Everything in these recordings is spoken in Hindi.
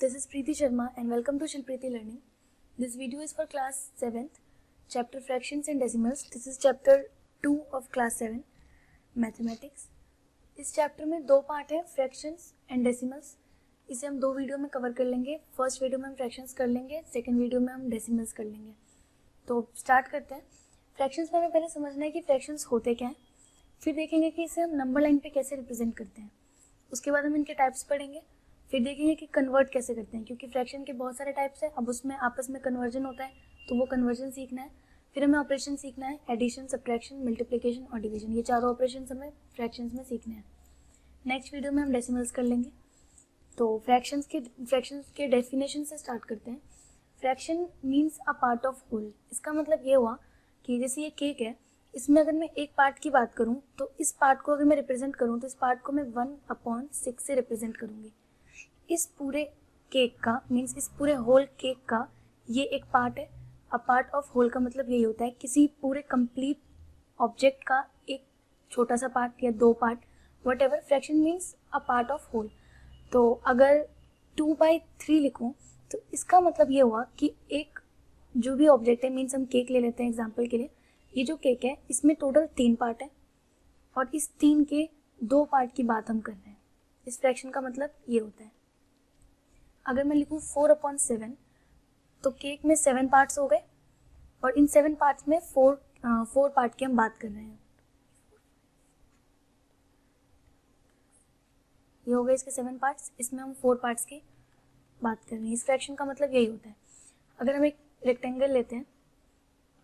This is Preeti Sharma and welcome to Shilpreeti Learning. This video is for class 7th, chapter fractions and decimals. This is chapter 2 of class 7, mathematics. इस चैप्टर में दो पार्ट है, फ्रैक्शंस एंड डेसिमल्स. इसे हम दो वीडियो में कवर कर लेंगे. फर्स्ट वीडियो में हम फ्रैक्शंस कर लेंगे, सेकंड वीडियो में हम डेसिमल्स कर लेंगे. तो स्टार्ट करते हैं. फ्रैक्शंस में हमें पहले समझना है कि फ्रैक्शंस होते क्या हैं, फिर देखेंगे कि इसे हम नंबर लाइन पे कैसे रिप्रेजेंट करते हैं. उसके बाद हम इनके टाइप्स पढ़ेंगे, फिर देखेंगे कि कन्वर्ट कैसे करते हैं, क्योंकि फ्रैक्शन के बहुत सारे टाइप्स हैं. अब उसमें आपस में कन्वर्जन होता है, तो वो कन्वर्जन सीखना है. फिर हमें ऑपरेशन सीखना है, एडिशन, सब्ट्रैक्शन, मल्टीप्लिकेशन और डिवीजन. ये चारों ऑपरेशन हमें फ्रैक्शंस में सीखने हैं. नेक्स्ट वीडियो में हम डेसिमल्स कर लेंगे. तो फ्रैक्शंस के डेफिनेशन से स्टार्ट करते हैं. Fraction means a part of whole. इसका मतलब ये हुआ कि जैसे ये केक है, इसमें अगर मैं एक पार्ट की बात करूँ तो इस पार्ट को अगर मैं रिप्रेजेंट करूँ तो इस पार्ट को मैं 1/6 से रिप्रेजेंट करूँगी. इस पूरे केक का मीन्स इस पूरे होल केक का ये एक पार्ट है. अ पार्ट ऑफ होल का मतलब यही होता है किसी पूरे कंप्लीट ऑब्जेक्ट का एक छोटा सा पार्ट या दो part, whatever. Fraction means a part of whole. तो अगर 2/3 लिखूँ तो इसका मतलब ये हुआ कि एक जो भी ऑब्जेक्ट है, मीन्स हम केक ले लेते हैं एग्जाम्पल के लिए. ये जो केक है इसमें टोटल 3 पार्ट है और इस 3 के 2 पार्ट की बात हम कर रहे हैं. इस फ्रैक्शन का मतलब ये होता है. अगर मैं लिखूँ 4/7 तो केक में 7 पार्ट्स हो गए और इन 7 पार्ट्स में 4 पार्ट की हम बात कर रहे हैं. ये हो गए इसके 7 पार्ट्स, इसमें हम 4 पार्ट्स की बात कर रहे हैं. इस फ्रैक्शन का मतलब यही होता है. अगर हम एक रेक्टेंगल लेते हैं,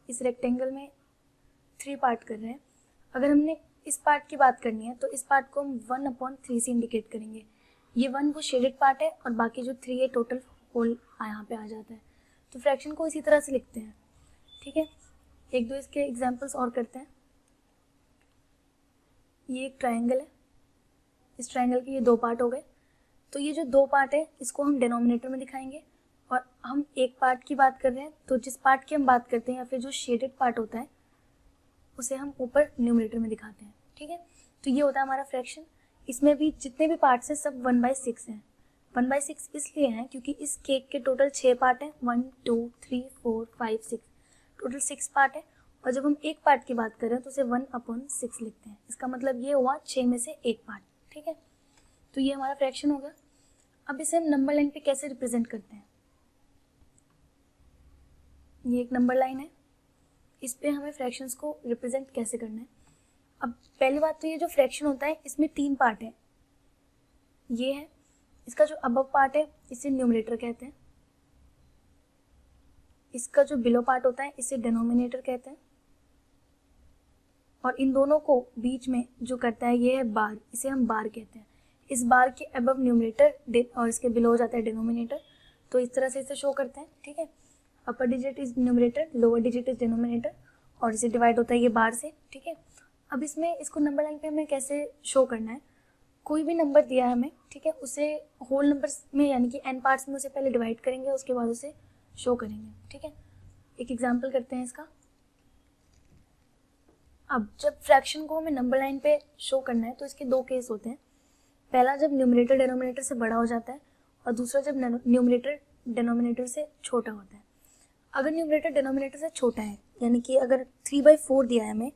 इस रेक्टेंगल में 3 पार्ट कर रहे हैं. अगर हमने इस पार्ट की बात करनी है तो इस पार्ट को हम 1/3 से इंडिकेट करेंगे. ये 1 वो शेडेड पार्ट है और बाकी जो 3 है टोटल होल यहाँ पे आ जाता है. तो फ्रैक्शन को इसी तरह से लिखते हैं. ठीक है, एक दो इसके एग्जांपल्स और करते हैं. ये एक ट्रायंगल है, इस ट्रायंगल के ये 2 पार्ट हो गए. तो ये जो 2 पार्ट है इसको हम डिनोमिनेटर में दिखाएंगे और हम एक पार्ट की बात कर रहे हैं तो जिस पार्ट की हम बात करते हैं या फिर जो शेडेड पार्ट होता है उसे हम ऊपर न्यूमरेटर में दिखाते हैं. ठीक है, तो ये होता है हमारा फ्रैक्शन. इसमें भी जितने भी पार्ट्स हैं सब 1/6 हैं. 1/6 इसलिए हैं क्योंकि इस केक के टोटल 6 पार्ट हैं. 1 2 3 4 5 6, टोटल 6 पार्ट है. और जब हम एक पार्ट की बात कर रहे हैं तो उसे 1/6 लिखते हैं. इसका मतलब ये हुआ 6 में से एक पार्ट. ठीक है, तो ये हमारा फ्रैक्शन हो गया. अब इसे हम नंबर लाइन पे कैसे रिप्रेजेंट करते हैं. ये एक नंबर लाइन है, इस पे हमें फ्रैक्शंस को रिप्रेजेंट कैसे करना है. अब पहली बात तो ये जो फ्रैक्शन होता है इसमें 3 पार्ट है. ये है इसका जो अबव पार्ट है इसे न्यूमरेटर कहते हैं. इसका जो बिलो पार्ट होता है इसे डिनोमिनेटर कहते हैं. और इन दोनों को बीच में जो करता है ये है बार, इसे हम बार कहते हैं. इस बार के अबव न्यूमरेटर और इसके बिलो हो जाता है डिनोमिनेटर. तो इस तरह से इसे शो करते हैं. ठीक है, upper digit is numerator, lower digit is denominator और इसे डिवाइड होता है ये बार से. ठीक है, अब इसमें इसको नंबर लाइन पे हमें कैसे शो करना है. कोई भी नंबर दिया है हमें, ठीक है, उसे होल नंबर्स में यानी कि n पार्ट्स में उसे पहले डिवाइड करेंगे, उसके बाद उसे शो करेंगे. ठीक है, एक एग्जांपल करते हैं इसका. अब जब फ्रैक्शन को हमें नंबर लाइन पे शो करना है तो इसके 2 केस होते हैं. पहला जब न्यूमरेटर डिनोमिनेटर से बड़ा हो जाता है और दूसरा जब न्यूमरेटर डिनोमिनेटर से छोटा होता है. अगर न्यूमरेटर डिनोमिनेटर से छोटा है यानी कि अगर 3/4 दिया है हमें,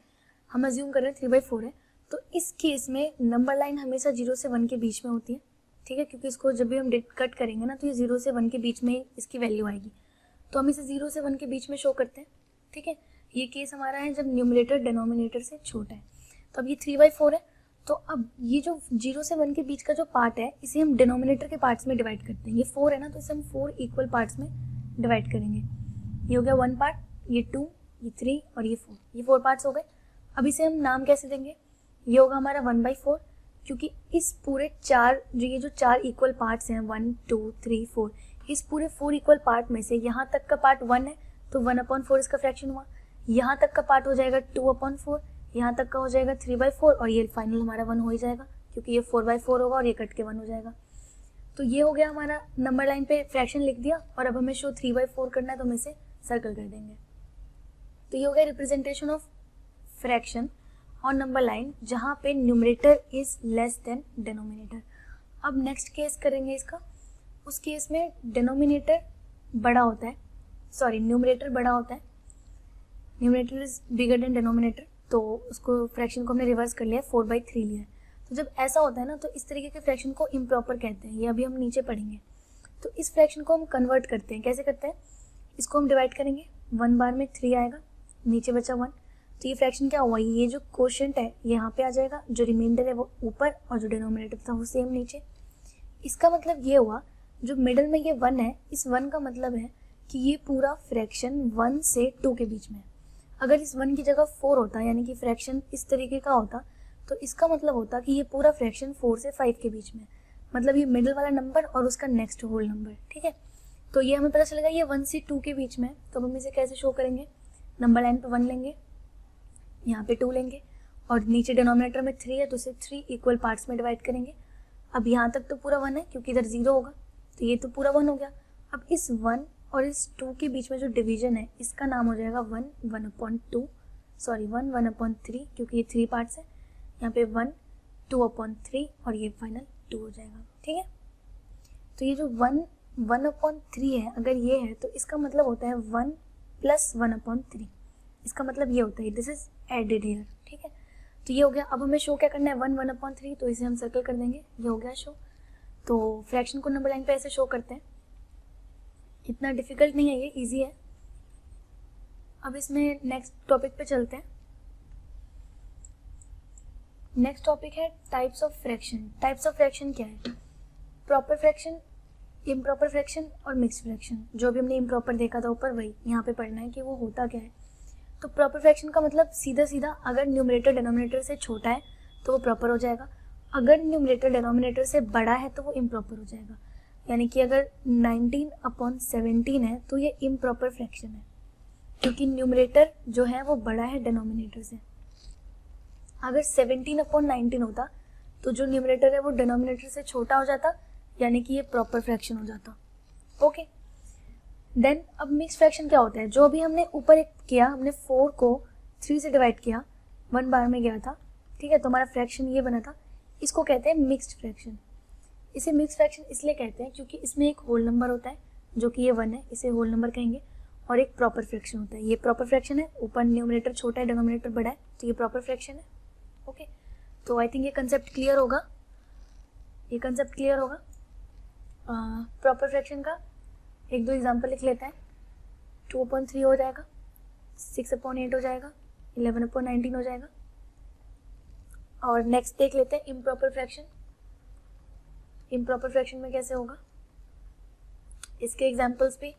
हम अज्यूम कर रहे हैं 3/4 है, तो इस केस में नंबर लाइन हमेशा 0 से 1 के बीच में होती है. ठीक है, क्योंकि इसको जब भी हम कट करेंगे ना तो ये 0 से 1 के बीच में इसकी वैल्यू आएगी. तो हम इसे 0 से 1 के बीच में शो करते हैं. ठीक है, ये केस हमारा है जब न्यूमरेटर डिनोमिनेटर से छोटा है. तो अब ये 3/4 है, तो अब ये जो 0 से 1 के बीच का जो पार्ट है इसे हम डिनोमिनेटर के पार्ट्स में डिवाइड करते हैं. ये 4 है ना, तो इसे हम 4 इक्वल पार्ट्स में डिवाइड करेंगे. ये हो गया 1 पार्ट, ये 2, ये 3 और ये 4. ये 4 पार्ट्स हो गए. अब इसे हम नाम कैसे देंगे. ये होगा हमारा 1/4, क्योंकि इस पूरे ये जो 4 इक्वल पार्ट्स हैं 1 2 3 4, इस पूरे 4 इक्वल पार्ट में से यहाँ तक का पार्ट 1 है तो 1/4 इसका फ्रैक्शन हुआ. यहाँ तक का पार्ट हो जाएगा 2/4, यहाँ तक का हो जाएगा 3/4 और ये फाइनल हमारा 1 हो ही जाएगा क्योंकि ये 4/4 होगा और ये कट के 1 हो जाएगा. तो ये हो गया हमारा नंबर लाइन पे फ्रैक्शन लिख दिया. और अब हमें शो 3/4 करना है तो हम इसे सर्कल कर देंगे. तो ये हो गया representation of fraction on number line जहाँ पे numerator is less than denominator. अब नेक्स्ट केस करेंगे इसका. उस केस में डिनोमिनेटर बड़ा होता है, सॉरी न्यूमरेटर बड़ा होता है, numerator is bigger than denominator, तो उसको फ्रैक्शन को हमने रिवर्स कर लिया, 4/3 लिया है। तो जब ऐसा होता है ना तो इस तरीके के फ्रैक्शन को इम्प्रॉपर कहते हैं, ये अभी हम नीचे पढ़ेंगे। तो इस फ्रैक्शन को हम कन्वर्ट करते हैं, कैसे करते हैं, इसको हम डिवाइड करेंगे, 1 बार में 3 आएगा, नीचे बचा 1, तो ये फ्रैक्शन क्या हुआ, ये जो कोशेंट है यहाँ पे आ जाएगा, जो रिमाइंडर है वो ऊपर और जो डिनोमिनेटर था वो सेम नीचे। इसका मतलब ये हुआ जो मिडल में ये 1 है, इस 1 का मतलब है कि ये पूरा फ्रैक्शन 1 से 2 के बीच में है। अगर इस 1 की जगह 4 होता यानी कि फ्रैक्शन इस तरीके का होता तो इसका मतलब होता कि ये पूरा फ्रैक्शन 4 से 5 के बीच में है, मतलब ये मिडल वाला नंबर और उसका नेक्स्ट होल नंबर, ठीक है। तो ये हमें पता चलेगा ये 1 से 2 के बीच में है, तो हम इसे कैसे शो करेंगे, नंबर लाइन पे 1 लेंगे, यहाँ पे 2 लेंगे और नीचे डिनोमिनेटर में 3 है तो इसे 3 इक्वल पार्ट्स में डिवाइड करेंगे। अब यहाँ तक तो पूरा 1 है क्योंकि इधर 0 होगा, तो ये तो पूरा 1 हो गया। अब इस 1 और इस 2 के बीच में जो डिवीजन है इसका नाम हो जाएगा 1, 1/2, सॉरी 1, 1/3, क्योंकि ये 3 पार्ट्स है, यहाँ पे 1, 2/3 और ये फाइनल 2 हो जाएगा, ठीक है। तो ये जो 1, 1/3 है, अगर ये है तो इसका मतलब होता है 1 + 1/3, इसका मतलब ये होता है, दिस इज एडेड हियर, ठीक है। तो ये हो गया। अब हमें शो क्या करना है, 1, 1/3, तो इसे हम सर्कल कर देंगे, ये हो गया शो। तो फ्रैक्शन को नंबर लाइन पे ऐसे शो करते हैं, इतना डिफिकल्ट नहीं है, ये इजी है। अब इसमें नेक्स्ट टॉपिक पे चलते हैं। नेक्स्ट टॉपिक है types of fraction. Types of fraction क्या है, प्रॉपर फ्रैक्शन, इम्प्रॉपर फ्रैक्शन और मिक्स्ड फ्रैक्शन। जो भी हमने इम्प्रॉपर देखा था ऊपर, वही यहाँ पे पढ़ना है कि वो होता क्या है। तो प्रॉपर फ्रैक्शन का मतलब सीधा सीधा अगर न्यूमरेटर डिनोमिनेटर से छोटा है तो वो प्रॉपर हो जाएगा, अगर न्यूमरेटर डिनोमिनेटर से बड़ा है तो वो इम्प्रॉपर हो जाएगा। यानी कि अगर 19/17 है तो ये इम्प्रॉपर फ्रैक्शन है, क्योंकि न्यूमरेटर जो है वो बड़ा है डिनोमिनेटर से। अगर 17/19 होता तो जो न्यूमरेटर है वो डिनोमिनेटर से छोटा हो जाता, यानी कि ये प्रॉपर फ्रैक्शन हो जाता, ओके। देन अब मिक्स फ्रैक्शन क्या होता है, जो अभी हमने ऊपर एक किया, हमने 4 को 3 से डिवाइड किया, 1 बार में गया था, ठीक है, तो हमारा फ्रैक्शन ये बना था, इसको कहते हैं मिक्स्ड फ्रैक्शन। इसे मिक्स फ्रैक्शन इसलिए कहते हैं क्योंकि इसमें एक होल नंबर होता है जो कि ये 1 है, इसे होल नंबर कहेंगे, और एक प्रॉपर फ्रैक्शन होता है, ये प्रॉपर फ्रैक्शन है, ऊपर न्यूमरेटर छोटा है डिनोमिनेटर बड़ा है, तो ये प्रॉपर फ्रैक्शन है, ओके। तो आई थिंक ये कंसेप्ट क्लियर होगा, ये कंसेप्ट क्लियर होगा। प्रॉपर फ्रैक्शन का 1-2 एग्जाम्पल लिख लेते हैं। 2/3 हो जाएगा, 6/8 हो जाएगा, 11/19 हो जाएगा। और नेक्स्ट देख लेते हैं इम्प्रॉपर फ्रैक्शन। इम्प्रॉपर फ्रैक्शन में कैसे होगा, इसके एग्जाम्पल्स भी,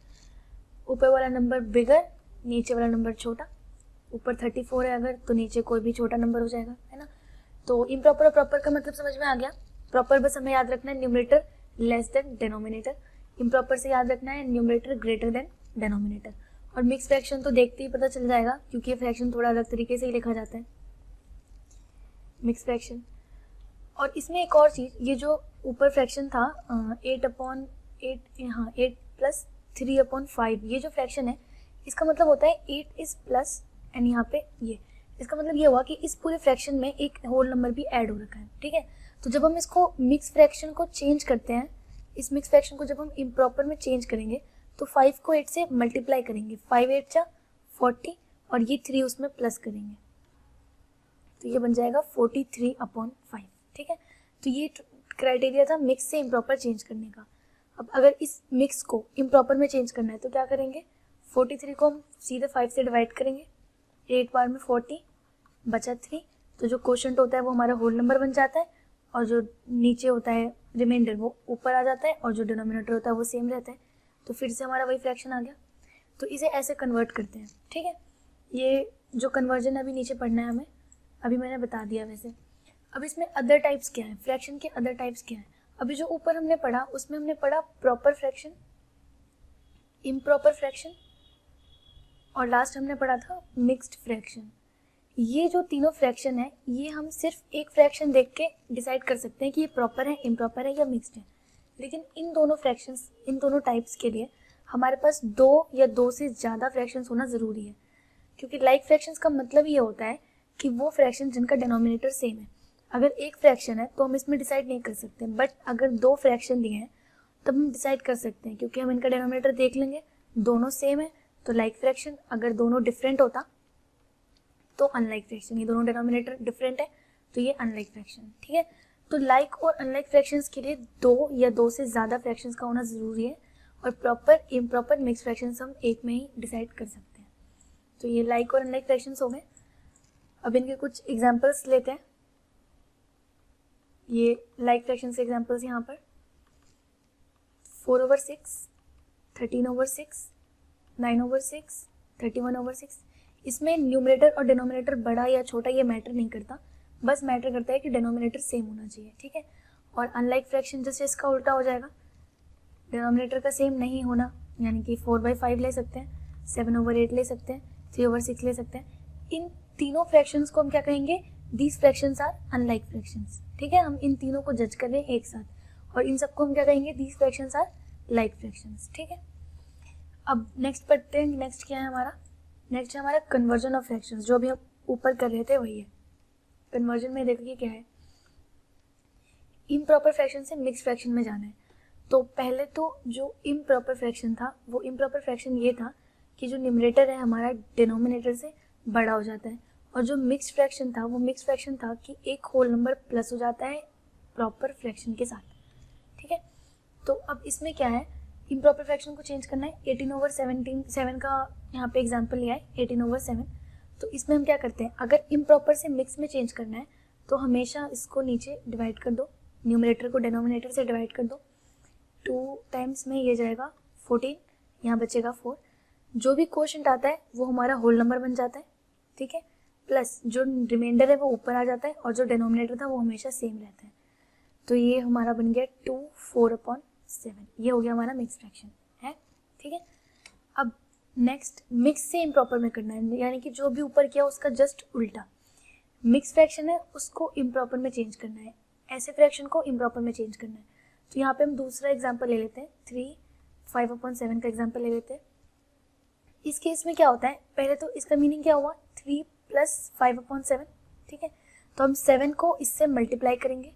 ऊपर वाला नंबर बिगर, नीचे वाला नंबर छोटा, ऊपर 34 है अगर तो नीचे कोई भी छोटा नंबर हो जाएगा, है ना। तो इम्प्रॉपर और प्रॉपर का मतलब समझ में आ गया। प्रॉपर बस हमें याद रखना है numerator less than denominator, improper से याद रखना है न्यूमरेटर ग्रेटर देन डिनोमिनेटर। और मिक्स फ्रैक्शन तो देखते ही पता चल जाएगा क्योंकि ये फ्रैक्शन थोड़ा अलग तरीके से ही लिखा जाता है, मिक्स फ्रैक्शन। और इसमें एक और चीज़, ये जो ऊपर फ्रैक्शन था 8/8, हाँ 8 + 3/5, ये जो फ्रैक्शन है इसका मतलब होता है 8 इज प्लस एंड यहाँ पे ये, इसका मतलब ये हुआ कि इस पूरे फ्रैक्शन में एक होल नंबर भी ऐड हो रखा है, ठीक है। तो जब हम इसको मिक्स फ्रैक्शन को चेंज करते हैं, इस मिक्स फ्रैक्शन को जब हम इम्प्रॉपर में चेंज करेंगे तो 5 को 8 से मल्टीप्लाई करेंगे, 5 8 40 और ये 3 उसमें प्लस करेंगे, तो ये बन जाएगा 43/5, ठीक है। तो ये क्राइटेरिया था मिक्स से इम्प्रॉपर चेंज करने का। अब अगर इस मिक्स को इम्प्रॉपर में चेंज करना है तो क्या करेंगे, 43 को हम सीधे 5 से डिवाइड करेंगे, 8 बार में 40 बचा 3, तो जो क्वोशंट होता है वो हमारा होल नंबर बन जाता है और जो नीचे होता है रिमाइंडर वो ऊपर आ जाता है और जो डिनोमिनेटर होता है वो सेम रहता है, तो फिर से हमारा वही फ्रैक्शन आ गया। तो इसे ऐसे कन्वर्ट करते हैं, ठीक है। ये जो कन्वर्जन अभी नीचे पढ़ना है हमें, अभी मैंने बता दिया वैसे। अब इसमें अदर टाइप्स क्या है, फ्रैक्शन के अदर टाइप्स क्या है। अभी जो ऊपर हमने पढ़ा उसमें हमने पढ़ा प्रॉपर फ्रैक्शन, इम्प्रॉपर फ्रैक्शन और लास्ट हमने पढ़ा था मिक्स्ड फ्रैक्शन। ये जो तीनों फ्रैक्शन है ये हम सिर्फ एक फ्रैक्शन देख के डिसाइड कर सकते हैं कि ये प्रॉपर है, इम्प्रॉपर है या मिक्स्ड है। लेकिन इन दोनों फ्रैक्शंस, इन दोनों टाइप्स के लिए हमारे पास 2 या 2 से ज़्यादा फ्रैक्शंस होना ज़रूरी है, क्योंकि लाइक फ्रैक्शंस का मतलब ये होता है कि वो फ्रैक्शन जिनका डिनोमिनेटर सेम है। अगर एक फ्रैक्शन है तो हम इसमें डिसाइड नहीं कर सकते, बट अगर 2 फ्रैक्शन दिए हैं तब हम डिसाइड कर सकते हैं, क्योंकि हम इनका डिनोमिनेटर देख लेंगे, दोनों सेम है तो लाइक फ्रैक्शन, अगर दोनों डिफरेंट होता तो अनलाइक फ्रैक्शन। ये दोनों डिनोमिनेटर डिफरेंट है तो ये अनलाइक फ्रैक्शन। ठीक है, तो लाइक और अनलाइक फ्रैक्शंस के लिए दो या दो से ज़्यादा फ्रैक्शंस का होना ज़रूरी है, और प्रॉपर इम्प्रॉपर मिक्स फ्रैक्शंस हम एक में ही डिसाइड कर सकते हैं। तो ये लाइक और अनलाइक फ्रैक्शंस हो गए। अब इनके कुछ एग्जांपल्स लेते हैं। ये लाइक फ्रैक्शंस के एग्जांपल्स यहाँ पर 4/6, 13/6, 9/6, 31/6। इसमें न्यूमरेटर और डिनोमिनेटर बड़ा या छोटा ये मैटर नहीं करता, बस मैटर करता है कि डिनोमिनेटर सेम होना चाहिए। ठीक है, और अनलाइक फ्रैक्शन जैसे इसका उल्टा हो जाएगा, डिनोमिनेटर का सेम नहीं होना, यानी कि 4/5 ले सकते हैं, 7/8 ले सकते हैं, 3/6 ले सकते हैं। इन तीनों फ्रैक्शंस को हम क्या कहेंगे, these fractions are unlike fractions. ठीक है, हम इन तीनों को जज कर रहे हैं एक साथ, और इन सबको हम क्या कहेंगे, these fractions are like fractions. ठीक है, अब नेक्स्ट पढ़ते हैं। नेक्स्ट क्या है हमारा, नेक्स्ट है हमारा कन्वर्जन ऑफ फ्रैक्शंस। जो भी हम ऊपर कर रहे थे वही है। कन्वर्जन में देखिए क्या है, इम्प्रॉपर फ्रैक्शन से मिक्स फ्रैक्शन में जाना है। तो पहले तो जो इम्प्रॉपर फ्रैक्शन था, वो इम्प्रॉपर फ्रैक्शन ये था कि जो न्यूमरेटर है हमारा डिनोमिनेटर से बड़ा हो जाता है, और जो मिक्स फ्रैक्शन था वो मिक्स फ्रैक्शन था कि एक होल नंबर प्लस हो जाता है प्रॉपर फ्रैक्शन के साथ। ठीक है, तो अब इसमें क्या है, इम्प्रॉपर फ्रैक्शन को चेंज करना है। 18/7 का यहाँ पे एग्जाम्पल लिया है, 18/7। तो इसमें हम क्या करते हैं, अगर इम्प्रॉपर से मिक्स में चेंज करना है तो हमेशा इसको नीचे डिवाइड कर दो, न्यूमरेटर को डिनोमिनेटर से डिवाइड कर दो। 2 टाइम्स में ये जाएगा 14, यहाँ बचेगा 4। जो भी क्वोशंट आता है वो हमारा होल नंबर बन जाता है। ठीक है, प्लस जो रिमाइंडर है वो ऊपर आ जाता है, और जो डिनोमिनेटर था वो हमेशा सेम रहता है। तो ये हमारा बन गया 2 4/7। ये हो गया हमारा मिक्स फ्रैक्शन है। ठीक है, अब नेक्स्ट मिक्स से इम्प्रॉपर में करना है, यानी कि जो भी ऊपर किया उसका जस्ट उल्टा। मिक्स फ्रैक्शन है उसको इम्प्रॉपर में चेंज करना है, ऐसे फ्रैक्शन को इम्प्रॉपर में चेंज करना है। तो यहाँ पे हम दूसरा एग्जाम्पल ले लेते हैं, 3 5/7 का एग्जाम्पल ले लेते हैं। इस केस में क्या होता है, पहले तो इसका मीनिंग क्या हुआ, 3 + 5/7। ठीक है, तो हम 7 को इससे मल्टीप्लाई करेंगे,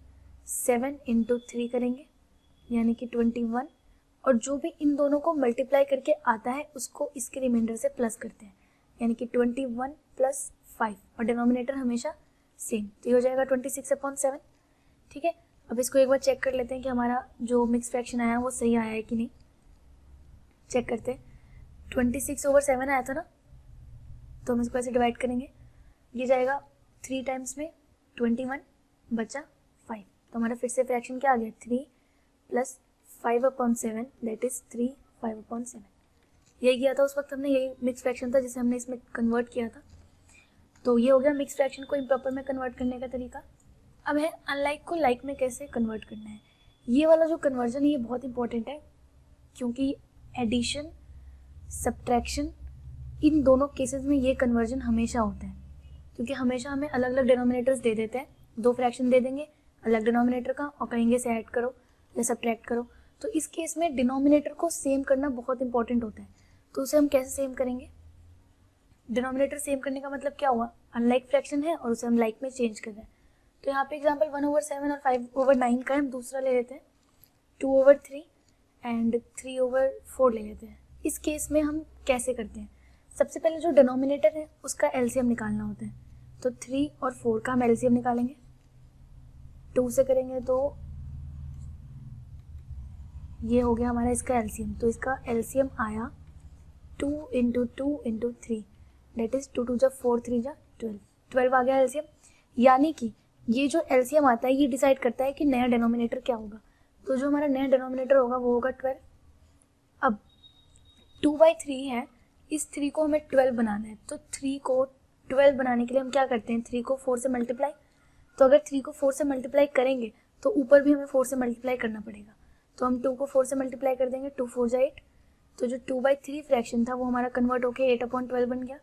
7 × 3 करेंगे, यानी कि 21, और जो भी इन दोनों को मल्टीप्लाई करके आता है उसको इसके रिमाइंडर से प्लस करते हैं, यानी कि 21 + 5, और डिनोमिनेटर हमेशा सेम, तो ये हो जाएगा 26/7। ठीक है, अब इसको एक बार चेक कर लेते हैं कि हमारा जो मिक्स फ्रैक्शन आया वो सही आया है कि नहीं। चेक करते हैं, 26/7 आया था ना, तो हम इसको ऐसे डिवाइड करेंगे, ये जाएगा 3 टाइम्स में 21 बचा 5। तो हमारा फिर से फ्रैक्शन क्या आ गया, 3 + 5/7 दैट इज 3 5/7। यही किया था उस वक्त हमने, यही मिक्स फ्रैक्शन था जिसे हमने इसमें कन्वर्ट किया था। तो ये हो गया मिक्स फ्रैक्शन को इम्प्रॉपर में कन्वर्ट करने का तरीका। अब है अनलाइक को लाइक में कैसे कन्वर्ट करना है। ये वाला जो कन्वर्जन है ये बहुत इंपॉर्टेंट है, क्योंकि एडिशन सब्ट्रैक्शन इन दोनों केसेस में ये कन्वर्जन हमेशा होता है, क्योंकि हमेशा हमें अलग अलग डिनोमिनेटर्स दे देते हैं। 2 फ्रैक्शन दे देंगे अलग डिनोमिनेटर का और कहेंगे से ऐड करो या सब्ट्रैक्ट करो। तो इस केस में डिनोमिनेटर को सेम करना बहुत इंपॉर्टेंट होता है। तो उसे हम कैसे सेम करेंगे, डिनोमिनेटर सेम करने का मतलब क्या हुआ, अनलाइक फ्रैक्शन है और उसे हम लाइक में चेंज कर रहे हैं। तो यहाँ पे एग्जाम्पल 1/7 और 5/9 का हम दूसरा ले लेते हैं, 2/3 एंड 3/4 ले लेते हैं। इस केस में हम कैसे करते हैं, सबसे पहले जो डिनोमिनेटर है उसका एलसीएम निकालना होता है। तो 3 और 4 का हम एलसीएम निकालेंगे, 2 से करेंगे तो ये हो गया हमारा इसका एलसीएम। तो इसका एलसीएम आया 2 × 2 × 3 दैट इज 2 × 2 = 4 3 × 12, 12 आ गया एलसीएम। यानी कि ये जो एलसीएम आता है ये डिसाइड करता है कि नया डिनोमिनेटर क्या होगा। तो जो हमारा नया डिनोमिनेटर होगा वो होगा 12। अब 2/3 है, इस 3 को हमें 12 बनाना है। तो 3 को 12 बनाने के लिए हम क्या करते हैं, 3 को 4 से मल्टीप्लाई। तो अगर 3 को 4 से मल्टीप्लाई करेंगे तो ऊपर भी हमें 4 से मल्टीप्लाई करना पड़ेगा। तो हम 2 को 4 से मल्टीप्लाई कर देंगे, 2 4 = 8। तो जो 2/3 फ्रैक्शन था वो हमारा कन्वर्ट होकर 8/12 बन गया।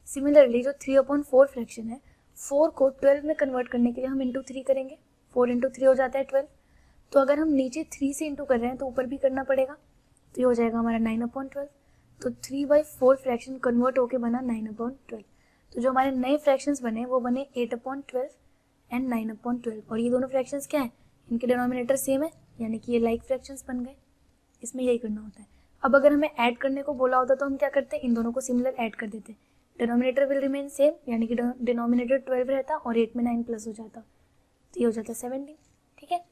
सिमिलरली जो 3/4 फ्रैक्शन है, 4 को 12 में कन्वर्ट करने के लिए हम × 3 करेंगे, 4 × 3 हो जाता है 12। तो अगर हम नीचे 3 से इंटू कर रहे हैं तो ऊपर भी करना पड़ेगा, तो ये हो जाएगा हमारा 9/12। तो 3/4 फ्रैक्शन कन्वर्ट होके बना 9/12। तो जो हमारे नए फ्रैक्शंस बने वो बने 8/12 एंड 9/12। और ये दोनों फ्रैक्शंस क्या है, इनके डिनोमिनेटर सेम है, यानी कि ये लाइक फ्रैक्शंस बन गए। इसमें यही करना होता है। अब अगर हमें ऐड करने को बोला होता तो हम क्या करते, इन दोनों को सिमिलर ऐड कर देते। डिनोमिनेटर विल रिमेन सेम, यानी कि डिनोमिनेटर 12 रहता और 8 में 9 प्लस हो जाता, तो ये हो जाता 17। ठीक है,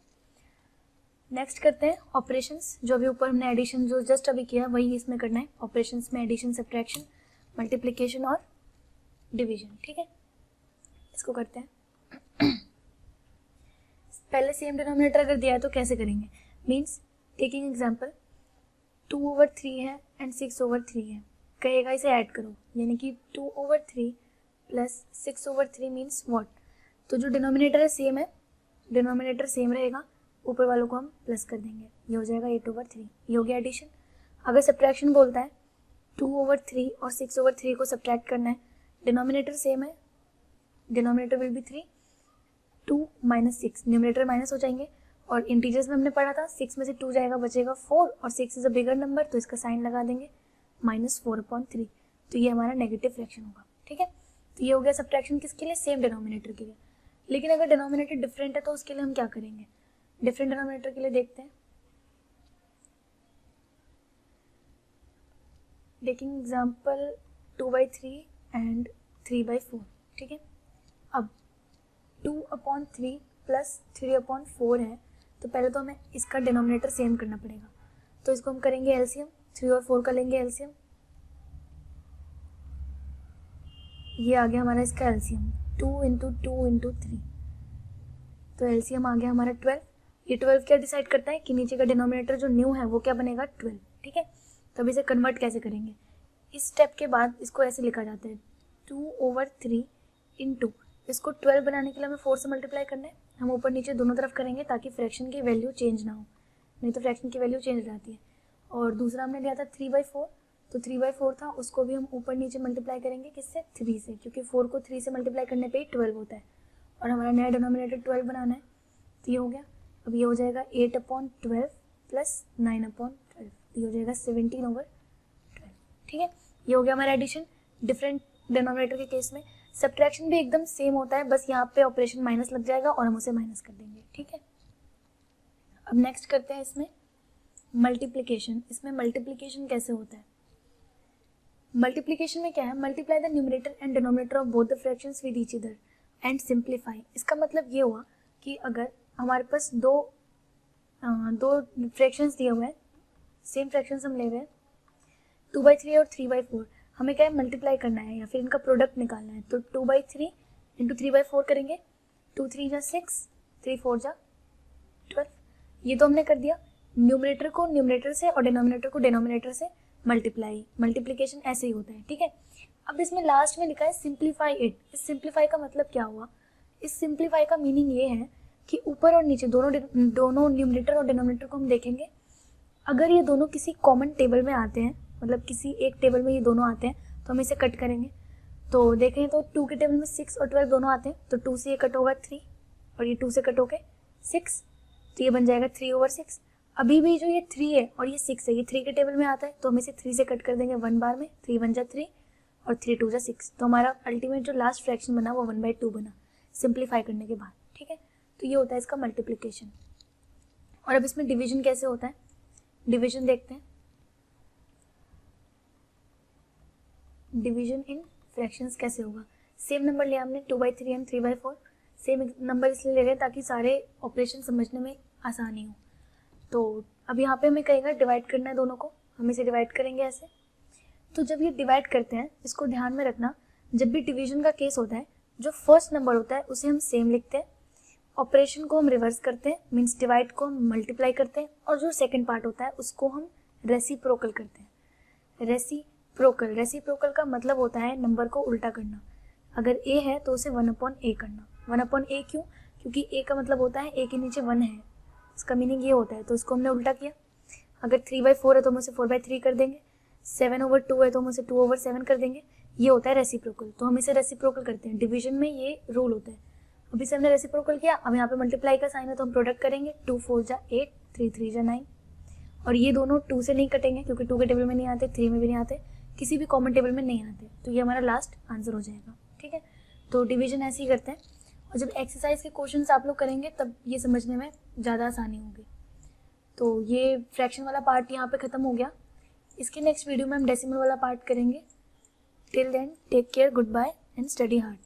नेक्स्ट करते हैं ऑपरेशंस। जो अभी ऊपर हमने एडिशन जो जस्ट अभी किया वही इसमें करना है। ऑपरेशंस में एडिशन, सब्ट्रैक्शन, मल्टीप्लिकेशन और डिवीजन। ठीक है, इसको करते हैं। पहले सेम डिनोमिनेटर अगर दिया है तो कैसे करेंगे, मीन्स टेकिंग एग्जाम्पल 2/3 है एंड 6/3 है, कहेगा इसे ऐड करो, यानी कि 2/3 प्लस 6/3 मीन्स व्हाट, तो जो डिनोमिनेटर है सेम है, डिनोमिनेटर सेम रहेगा, ऊपर वालों को हम प्लस कर देंगे, ये हो जाएगा 8/3, ये हो गया एडिशन। अगर सब्ट्रैक्शन बोलता है 2/3 और 6/3 को सब्ट्रैक्ट करना है, डिनोमिनेटर सेम है, denominator will be 3, 2 - 6, numerator minus हो जाएंगे, और इंटीजर्स में हमने पढ़ा था 6 में से 2 जाएगा, बचेगा 4, और 6 इज अ बिगर नंबर तो इसका साइन लगा देंगे -4/3, तो ये हमारा नेगेटिव फ्रैक्शन होगा। ठीक है, तो ये हो गया सब्ट्रैक्शन किसके लिए, सेम डिनोमिनेटर के लिए। लेकिन अगर डिनोमिनेटर डिफरेंट है तो उसके लिए हम क्या करेंगे, डिफरेंट डिनोमिनेटर के लिए देखते हैं। Taking example 2/3 and 3/4। ठीक है, अब 2/3 प्लस 3/4 है, तो पहले तो हमें इसका डिनोमिनेटर सेम करना पड़ेगा, तो इसको हम करेंगे एलसीएम, 3 और 4 का लेंगे एलसीएम, ये आ गया हमारा इसका एलसीएम 2 × 2 × 3, तो एलसीएम आ गया हमारा 12। ये 12 क्या डिसाइड करता है कि नीचे का डिनोमिनेटर जो न्यू है वो क्या बनेगा 12। ठीक है, तो अब इसे कन्वर्ट कैसे करेंगे, इस स्टेप के बाद इसको ऐसे लिखा जाता है 2/3 × इसको 12 बनाने के लिए हमें 4 से मल्टीप्लाई करना है, हम ऊपर नीचे दोनों तरफ करेंगे ताकि फ्रैक्शन की वैल्यू चेंज ना हो, नहीं तो फ्रैक्शन की वैल्यू चेंज हो जाती है। और दूसरा हमने लिया था 3/4, तो 3/4 था, उसको भी हम ऊपर नीचे मल्टीप्लाई करेंगे किससे, 3 से, क्योंकि 4 को 3 से मल्टीप्लाई करने पे ही 12 होता है, और हमारा नया डिनोमिनेटर 12 बनाना है, तो ये हो गया। अब ये हो जाएगा 8/12 प्लस 9/12, ये हो जाएगा 17/12। ठीक है, ये हो गया हमारा एडिशन डिफरेंट डिनोमिनेटर के केस में। सब्ट्रैक्शन भी एकदम सेम होता है, बस यहाँ पे ऑपरेशन माइनस लग जाएगा और हम उसे माइनस कर देंगे। ठीक है, अब नेक्स्ट करते हैं इसमें मल्टीप्लिकेशन। इसमें मल्टीप्लिकेशन कैसे होता है, मल्टीप्लिकेशन में क्या है, multiply the numerator and denominator of both the fractions with each other and simplify. इसका मतलब ये हुआ कि अगर हमारे पास दो फ्रैक्शंस दिए हुए हैं, सेम फ्रैक्शंस हम ले रहे हैं 2/3 और 3/4, हमें क्या है मल्टीप्लाई करना है या फिर इनका प्रोडक्ट निकालना है, तो 2/3 × 3/4 करेंगे, 2 3 = 6, 3 4 = 12, ये तो हमने कर दिया। न्यूमरेटर को न्यूमरेटर से और डिनोमिनेटर को डिनोमिनेटर से मल्टीप्लिकेशन ऐसे ही होता है। ठीक है, अब इसमें लास्ट में लिखा है सिंप्लीफाई इट। इस सिंप्लीफाई का मतलब क्या हुआ, इस सिंप्लीफाई का मीनिंग ये है कि ऊपर और नीचे दोनों न्यूमरेटर और डिनोमिनेटर को हम देखेंगे, अगर ये दोनों किसी कॉमन टेबल में आते हैं, मतलब किसी एक टेबल में ये दोनों आते हैं, तो हम इसे कट करेंगे। तो देखें तो 2 के टेबल में 6 और 12 दोनों आते हैं, तो 2 से ये कट होगा 3 और ये 2 से कट होके 6, तो ये बन जाएगा 3/6। अभी भी जो ये 3 है और ये 6 है, ये 3 के टेबल में आता है, तो हम इसे 3 से कट कर देंगे 1 बार में, 3 1 = 3 और 3 2 = 6, तो हमारा अल्टीमेट जो लास्ट फ्रैक्शन बना वो 1/2 बना सिंप्लीफाई करने के बाद। ठीक है, तो ये होता है इसका मल्टीप्लिकेशन। और अब इसमें डिवीजन कैसे होता है, डिवीजन देखते हैं। डिवीजन इन फ्रैक्शंस कैसे होगा, सेम नंबर लिया हमने 2/3 एंड 3/4, सेम नंबर इसलिए ले रहे हैं ताकि सारे ऑपरेशन समझने में आसानी हो। तो अब यहाँ पे हमें कहेगा डिवाइड करना है दोनों को, हम इसे डिवाइड करेंगे ऐसे। तो जब ये डिवाइड करते हैं, इसको ध्यान में रखना, जब भी डिवीजन का केस होता है, जो फर्स्ट नंबर होता है उसे हम सेम लिखते हैं, ऑपरेशन को हम रिवर्स करते हैं, मीन्स डिवाइड को हम मल्टीप्लाई करते हैं, और जो सेकेंड पार्ट होता है उसको हम रेसिप्रोकल करते हैं। रेसिप्रोकल का मतलब होता है नंबर को उल्टा करना। अगर a है तो उसे 1/a करना। 1/a क्यों, क्योंकि a का मतलब होता है a के नीचे 1 है, इसका मीनिंग ये होता है, तो इसको हमने उल्टा किया। अगर 3/4 है तो हम उसे 4/3 कर देंगे, 7/2 है तो हम उसे 2/7 कर देंगे, ये होता है रेसिप्रोकल। तो हम इसे रेसिप्रोकल करते हैं, डिवीजन में ये रूल होता है। अभी से हमने रेसिप्रोकल किया, अब यहाँ पे मल्टीप्लाई का साइन है तो हम प्रोडक्ट करेंगे, 2 4 = 8, 3 3 = 9, और ये दोनों 2 से नहीं कटेंगे क्योंकि 2 के टेबल में नहीं आते, 3 में भी नहीं आते, किसी भी कॉमन टेबल में नहीं आते, तो ये हमारा लास्ट आंसर हो जाएगा। ठीक है, तो डिवीजन ऐसे ही करते हैं, और जब एक्सरसाइज के क्वेश्चंस आप लोग करेंगे तब ये समझने में ज़्यादा आसानी होगी। तो ये फ्रैक्शन वाला पार्ट यहाँ पे ख़त्म हो गया। इसके नेक्स्ट वीडियो में हम डेसिमल वाला पार्ट करेंगे। Till then take care, goodbye and study hard.